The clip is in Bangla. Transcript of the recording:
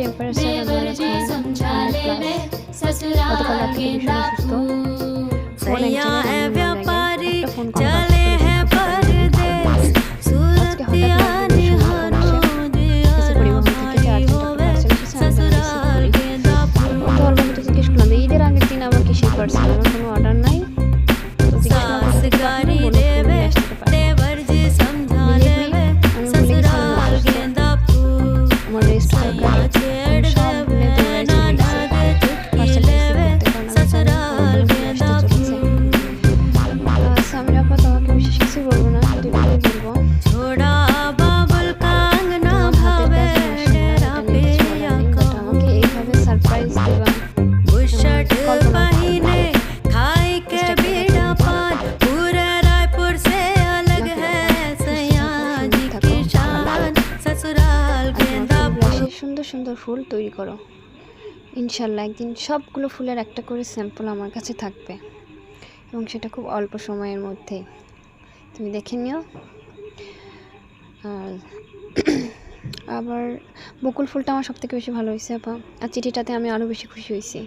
টেম্পারেচার আমার এখন 100+। গতকাল রাতে ভীষণ অসুস্থ, ফোন এক জায়গায় অন্য জায়গায়, একটা ফোন কল আজকে হঠাৎ নোটিফিকেশন কল আসে পরিবহন থেকে যে আর্জেন্ট একটা পার্সেল এসেছে, আমি রিসিভ করি। তো অল্প মতো জিজ্ঞেস করলাম ঈদের আগের দিন আমার কিসের পার্সেল, আমার কোনো অর্ডার নাই, তো জিজ্ঞেস করলাম আসতে পারে। আমি বলি আমার রেস্ট দরকার, সব ভুলে আমি আপা তোমাকে বিশেষ কিছু বলবো না, শুধু এটুকুই বলবো আমাকে এইভাবে সারপ্রাইজ দেবা, সুন্দর সুন্দর ফুল তৈরি করো। ইনশাল্লাহ একদিন সবগুলো ফুলের একটা করে স্যাম্পল আমার কাছে থাকবে, এবং সেটা খুব অল্প সময়ের মধ্যেই, তুমি দেখে নিও। আর আবার বকুল ফুলটা আমার সবথেকে বেশি ভালো হয়েছে আপা, আর চিঠিটাতে আমি আরও বেশি খুশি হয়েছি।